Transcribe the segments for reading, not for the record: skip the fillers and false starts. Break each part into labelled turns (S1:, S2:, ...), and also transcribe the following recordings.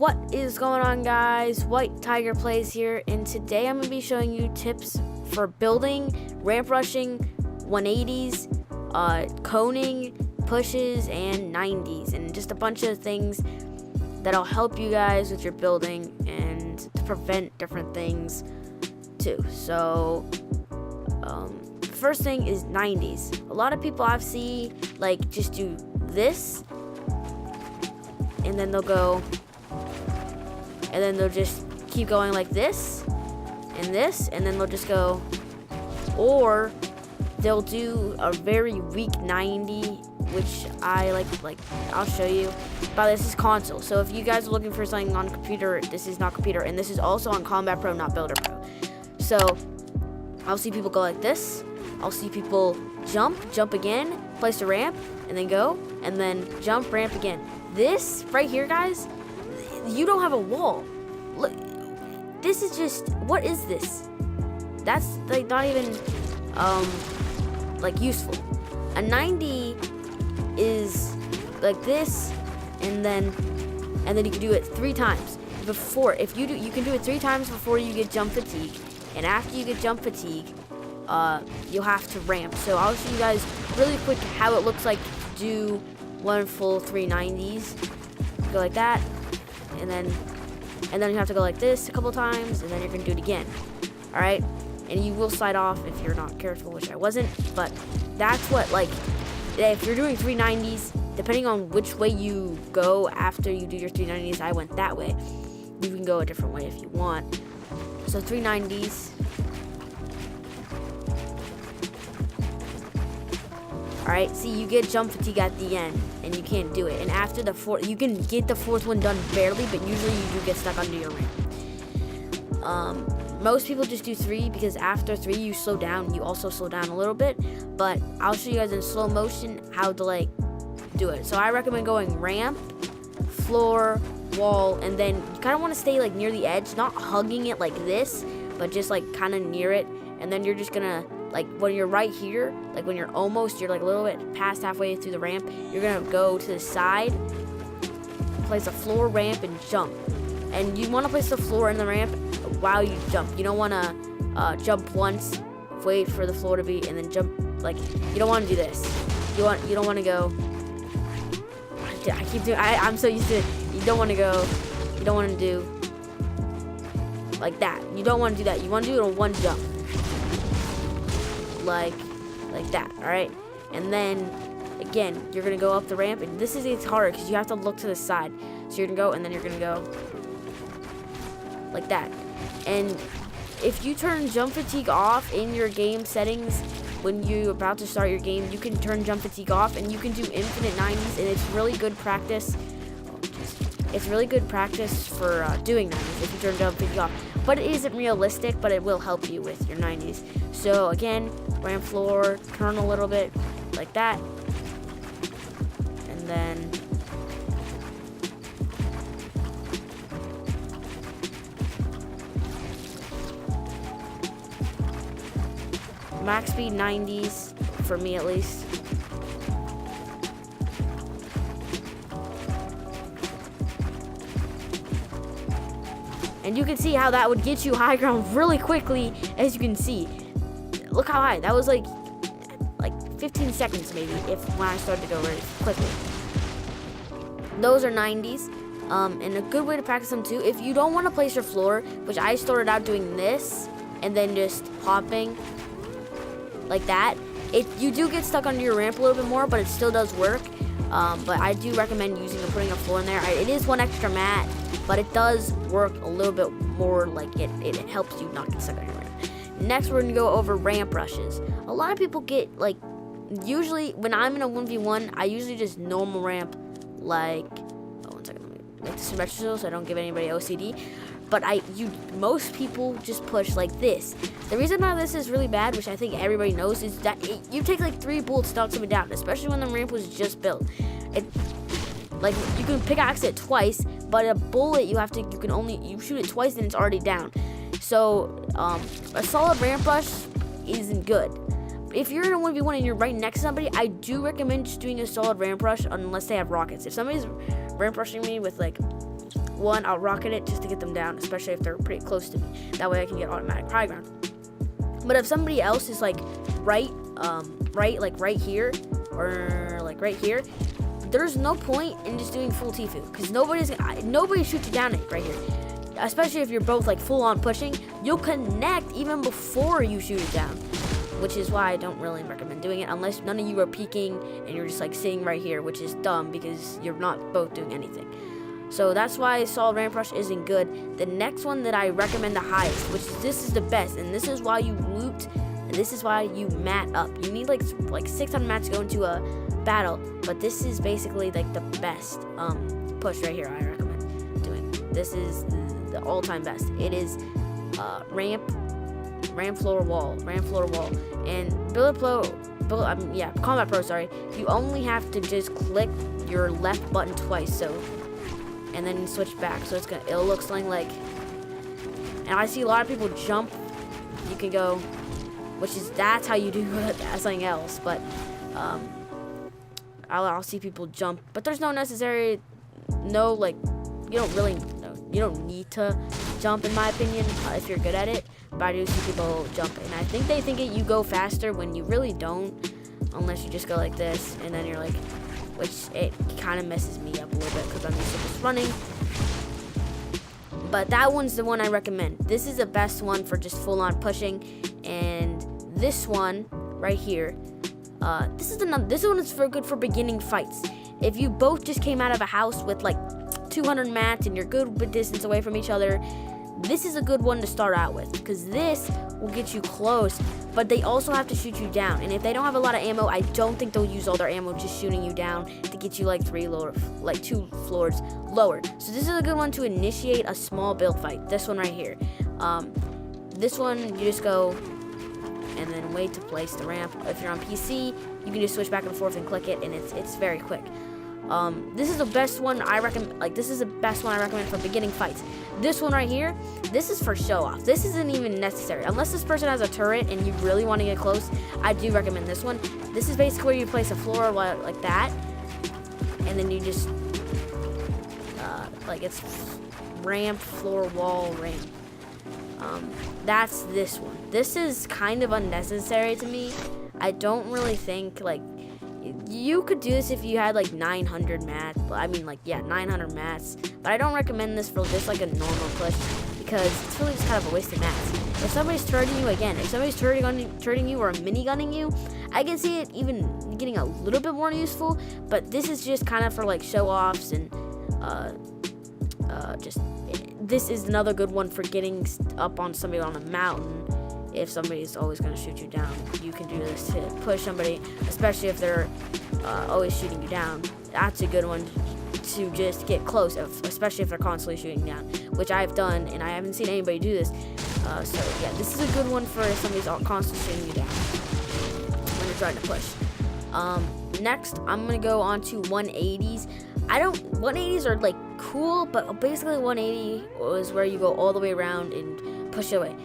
S1: What is going on, guys? White Tiger Plays here, and today I'm going to be showing you tips for building, ramp rushing, 180s, coning, pushes, and 90s, and just a bunch of things that'll help you guys with your building and to prevent different things too. So the first thing is 90s. A lot of people I've seen like just do this, and then they'll go, and then they'll just keep going like this, and then they'll just go, or they'll do a very weak 90, which I like I'll show you. But this is console, so if you guys are looking for something on computer, this is not computer, and this is also on Combat Pro, not Builder Pro. So I'll see people go like this, I'll see people jump again, place a ramp, and then go, and then jump, ramp again. This right here, guys, you don't have a wall. Look, this is just, what is this? That's like not even like useful. A 90 is like this, and then you can do it 3 times before. If you do, you can do it 3 times before you get jump fatigue, and after you get jump fatigue, you'll have to ramp. So I'll show you guys really quick how it looks like to do one full 390s. Go like that, and then you have to go like this a couple times, and then you're gonna do it again. All right, and you will slide off if you're not careful, which I wasn't. But that's what, like, if you're doing 390s, depending on which way you go after you do your 390s, I went that way. You can go a different way if you want. So 390s. Alright, see, you get jump fatigue at the end, and you can't do it. And after the 4th, you can get the 4th one done barely, but usually you do get stuck under your ramp. Most people just do 3, because after 3 you slow down. You also slow down a little bit, but I'll show you guys in slow motion how to like do it. So I recommend going ramp, floor, wall, and then you kind of want to stay like near the edge, not hugging it like this, but just like kind of near it. And then you're just gonna, like, when you're right here, like when you're like a little bit past halfway through the ramp, you're gonna go to the side, place a floor, ramp, and jump. And you want to place the floor and the ramp while you jump. You don't want to jump once, wait for the floor to be, and then jump. Like, you don't want to do this. You don't want to go. I keep doing. I'm so used to it. You don't want to go. You don't want to do like that. You don't want to do that. You want to do it on one jump. Like that, all right? And then again, you're gonna go up the ramp, and it's harder because you have to look to the side. So you're gonna go, and then you're gonna go like that. And if you turn jump fatigue off in your game settings when you're about to start your game, you can turn jump fatigue off, and you can do infinite 90s, and it's really good practice. It's really good practice for doing 90s if you turn jump fatigue off. But it isn't realistic, but it will help you with your 90s. So again, ramp, floor, turn a little bit like that, and then max speed 90s for me at least. And you can see how that would get you high ground really quickly, as you can see. Look how high. That was like 15 seconds maybe when I started to go really quickly. Those are 90s. And a good way to practice them too, if you don't want to place your floor, which I started out doing this, and then just hopping like that, you do get stuck under your ramp a little bit more, but it still does work. But I do recommend putting a floor in there. It is one extra mat, but it does work a little bit more. Like it helps you not get stuck on your ramp. Next, we're gonna go over ramp rushes. A lot of people get, like, usually when I'm in a 1v1, I usually just normal ramp, like, one second, let me make this symmetrical so I don't give anybody OCD. But most people just push like this. The reason why this is really bad, which I think everybody knows, is that you take like 3 bullets to knock someone down, especially when the ramp was just built. Like, you can pickaxe it twice, but a bullet you shoot it twice and it's already down. So a solid ramp rush isn't good. If you're in a 1v1 and you're right next to somebody, I do recommend just doing a solid ramp rush unless they have rockets. If somebody's ramp rushing me with like one, I'll rocket it just to get them down, especially if they're pretty close to me. That way I can get automatic high ground. But if somebody else is like right here, or like right here, there's no point in just doing full Tfue, because nobody shoots you down right here. Especially if you're both like full on pushing, you'll connect even before you shoot it down, which is why I don't really recommend doing it unless none of you are peeking and you're just like sitting right here, which is dumb because you're not both doing anything. So that's why solid ramp rush isn't good. The next one that I recommend the highest, which this is the best, and this is why you loot, and this is why you mat up. You need like 600 mats to go into a battle, but this is basically like the best push right here. I recommend doing. This is the all-time best. It is ramp floor wall, and Combat Pro. Sorry, you only have to just click your left button twice, and then switch back. So it'll look something like. And I see a lot of people jump. You can go, that's how you do something else. But I'll see people jump, but there's you don't need to jump, in my opinion, if you're good at it. But I do see people jump, and I think they think you go faster when you really don't, unless you just go like this, and then you're like, which it kind of messes me up a little bit because I'm used to just running. But that one's the one I recommend. This is the best one for just full-on pushing, and this one right here, this one is good for beginning fights. If you both just came out of a house with like 200 mats and you're good with distance away from each other, this is a good one to start out with, because this will get you close, but they also have to shoot you down. And if they don't have a lot of ammo, I don't think they'll use all their ammo just shooting you down to get you like 2 floors lower. So this is a good one to initiate a small build fight. This one right here. This one, you just go and then wait to place the ramp. If you're on PC, you can just switch back and forth and click it, and it's very quick. This is the best one I recommend. This is the best one I recommend for beginning fights. This one right here, this is for show off. This isn't even necessary unless this person has a turret and you really want to get close. I do recommend this one. This is basically where you place a floor like that, and then you just it's ramp, floor, wall, ramp. That's this one. This is kind of unnecessary to me. I don't really think you could do this if you had 900 mats. 900 mats. But I don't recommend this for just a normal push, because it's really just kind of a waste of mats. If somebody's turreting you if somebody's turreting you or minigunning you, I can see it even getting a little bit more useful. But this is just kind of for show offs, and this is another good one for getting up on somebody on a mountain. If somebody's always going to shoot you down, you can do this to push somebody, especially if they're always shooting you down. That's a good one to just get close, especially if they're constantly shooting down, which I've done, and I haven't seen anybody do this. So yeah, this is a good one for if somebody's constantly shooting you down when you're trying to push. Next, I'm going to go on to 180s. 180s are cool, but basically 180 is where you go all the way around and push away.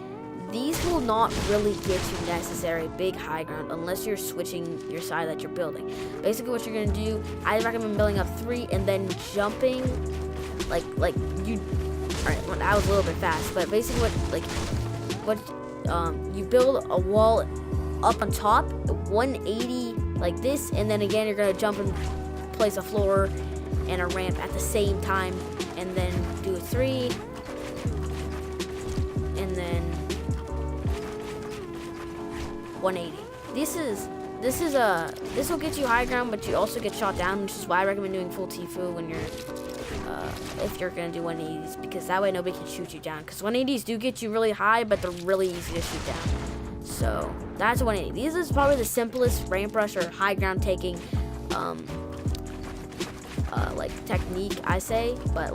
S1: These will not really get you necessary big high ground unless you're switching your side that you're building. Basically what you're going to do, I recommend building up 3 and then jumping alright, well, that was a little bit fast, but basically you build a wall up on top, 180 like this, and then again you're going to jump and place a floor and a ramp at the same time, and then do a 3, and then 180. This will get you high ground, but you also get shot down, which is why I recommend doing full Tfue when you're if you're gonna do 180s, because that way nobody can shoot you down. Because 180s do get you really high, but they're really easy to shoot down. So that's 180. This is probably the simplest ramp rush or high ground taking technique, I say, but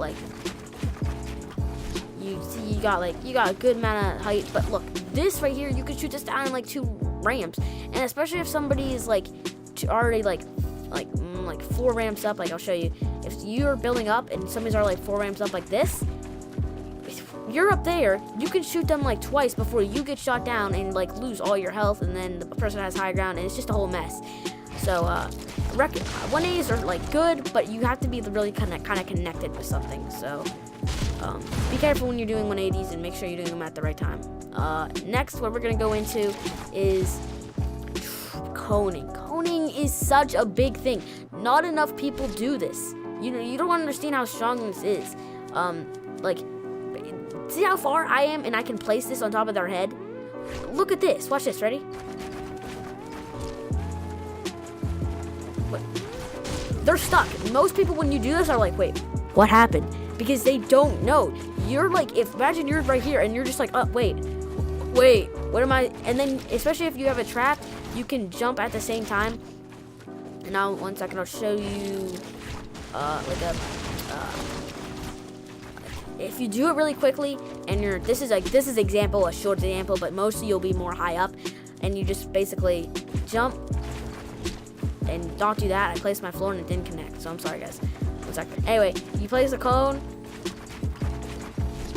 S1: you got a good amount of height. But look, this right here, you could shoot this down in 2 ramps, and especially if somebody is already 4 ramps up. I'll show you. If you're building up and somebody's already 4 ramps up like this, you're up there, you can shoot them twice before you get shot down and lose all your health, and then the person has high ground, and it's just a whole mess. So 180s are good, but you have to be really kind of connected with something. So Be careful when you're doing 180s and make sure you're doing them at the right time. Next, what we're gonna go into is coning. Coning is such a big thing. Not enough people do this. You don't understand how strong this is. Like, see how far I am and I can place this on top of their head? Look at this. Watch this. Ready? What? They're stuck. Most people, when you do this, are like, wait, what happened? Because they don't know. You're like, imagine you're right here and you're just like, oh, wait, what am I? And then, especially if you have a trap, you can jump at the same time. And now, 1 second, I'll show you, if you do it really quickly, and this is example, a short example, but mostly you'll be more high up, and you just basically jump, and don't do that. I placed my floor and it didn't connect, so I'm sorry, guys. 1 second. Anyway, you place a cone,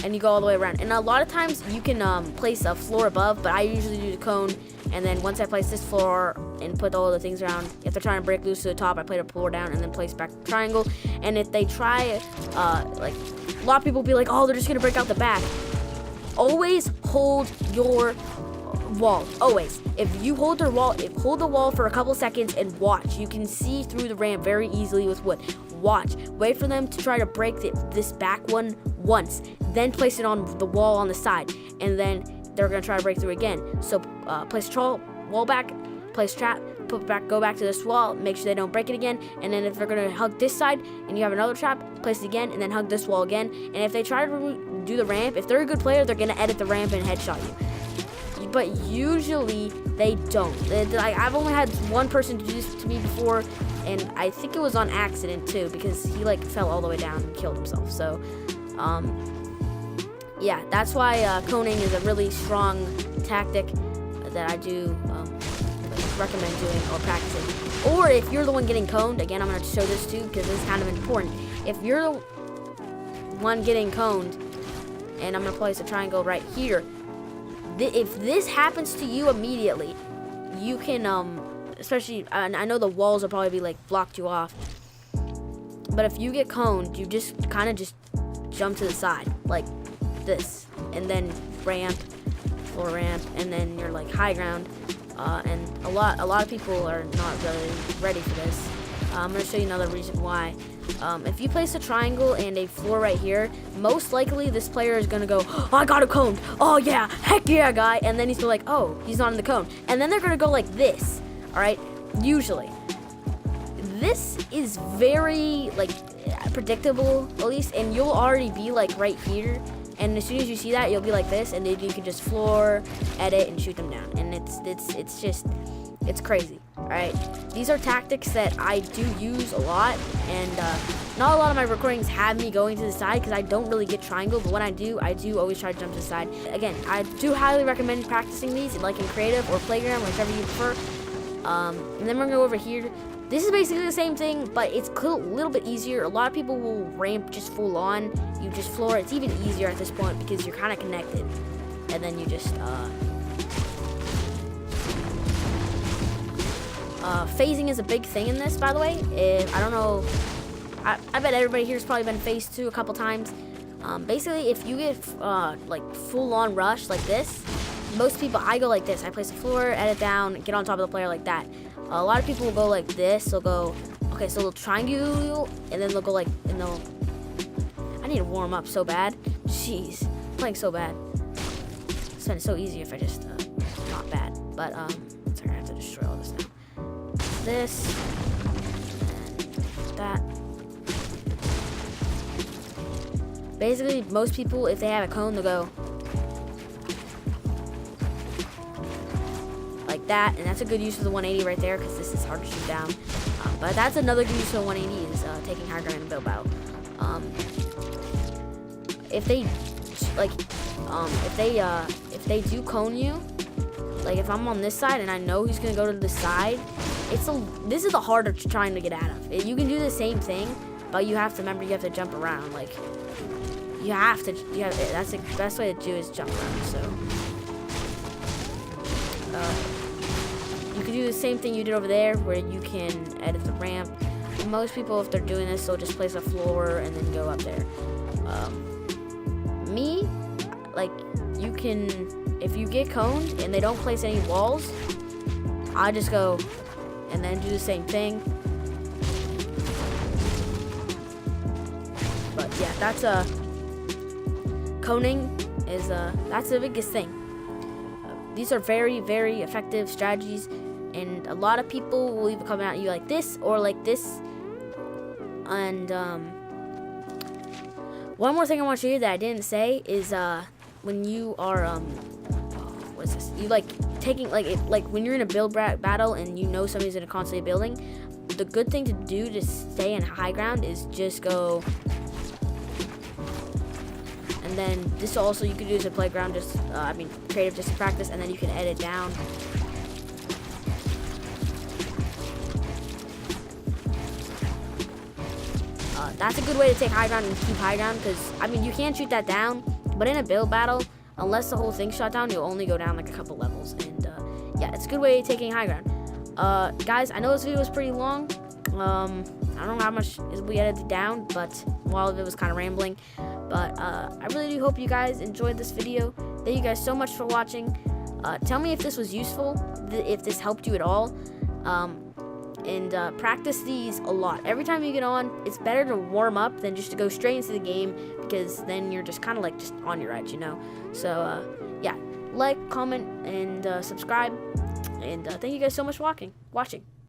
S1: and you go all the way around. And a lot of times you can place a floor above, but I usually do the cone. And then once I place this floor and put all the things around, if they're trying to break loose to the top, I play the floor down and then place back the triangle. And if they try, like, a lot of people will be like, oh, they're just gonna break out the back. Always hold your wall. Always. If you hold the wall for a couple seconds and watch. You can see through the ramp very easily with wood. Watch. Wait for them to try to break this back one once. Then place it on the wall on the side. And then they're going to try to break through again. So place wall back, place trap, go back to this wall, make sure they don't break it again. And then if they're going to hug this side and you have another trap, place it again and then hug this wall again. And if they try to do the ramp, if they're a good player, they're going to edit the ramp and headshot you. But usually they don't. I've only had one person do this to me before, and I think it was on accident too, because he like fell all the way down and killed himself. So yeah, that's why coning is a really strong tactic that I do recommend doing or practicing. Or if you're the one getting coned, again, I'm going to show this too because this is kind of important. If you're the one getting coned, and I'm going to place a triangle right here, if this happens to you immediately, you can, especially, I know the walls will probably be like blocked you off, but if you get coned, you just kind of just jump to the side like this, and then ramp, floor ramp, and then you're like high ground. And a lot of people are not really ready for this. I'm going to show you another reason why. If you place a triangle and a floor right here, most likely this player is going to go, oh, I got a cone. Oh, yeah. Heck yeah, guy. And then he's going to like, oh, he's not in the cone. And then they're going to go like this. All right. Usually. This is very, like, predictable, at least. And you'll already be, like, right here. And as soon as you see that, you'll be like this. And then you can just floor, edit, and shoot them down. And it's crazy. Alright, these are tactics that I do use a lot, and not a lot of my recordings have me going to the side because I don't really get triangle, but when I do always try to jump to the side. Again, I do highly recommend practicing these, like in creative or playground, whichever you prefer. And then we're going to go over here. This is basically the same thing, but it's a little bit easier. A lot of people will ramp just full on. You just floor. It's even easier at this point because you're kind of connected. And then you just... phasing is a big thing in this, by the way. I don't know. I bet everybody here's probably been phased too a couple times. Basically, if you get like full-on rush like this, most people, I go like this. I place the floor, edit down, get on top of the player like that. A lot of people will go like this. They'll go, okay, so they'll triangle, and then they'll go like, and they'll. I need to warm up so bad. Jeez, I'm playing so bad. It's been so easy if I just not bad, but sorry, I have to destroy all this now. This and that. Basically, most people, if they have a cone, they'll go like that, and that's a good use of the 180 right there because this is hard to shoot down. But that's another good use of the 180 is taking high ground and build battle. If they like, if they do cone you, like if I'm on this side and I know he's gonna go to the side. This is the harder trying to get out of. You can do the same thing, but you have to remember you have to jump around. Like that's the best way to do is jump around. So you can do the same thing you did over there, where you can edit the ramp. Most people, if they're doing this, they'll just place a floor and then go up there. me, like, you can, if you get coned and they don't place any walls, I just go and then do the same thing. But yeah, that's coning is that's the biggest thing. These are very, very effective strategies, and a lot of people will either come at you like this or like this. And one more thing I want to show you that I didn't say is when you are what's this? You like taking like when you're in a build battle and you know somebody's gonna constantly building. The good thing to do to stay in high ground is just go. And then this also you could use a playground, just creative, just to practice, and then you can edit down. That's a good way to take high ground and keep high ground, because you can shoot that down, but in a build battle, unless the whole thing's shot down, you'll only go down like a couple levels. And yeah, it's a good way of taking high ground. Guys, I know this video was pretty long. I don't know how much we edited down, but a lot of it was kind of rambling. But I really do hope you guys enjoyed this video. Thank you guys so much for watching. Tell me if this was useful, if this helped you at all. And practice these a lot. Every time you get on, it's better to warm up than just to go straight into the game, because then you're just kind of like just on your edge, you know? So, yeah, like, comment, and subscribe. And thank you guys so much for watching.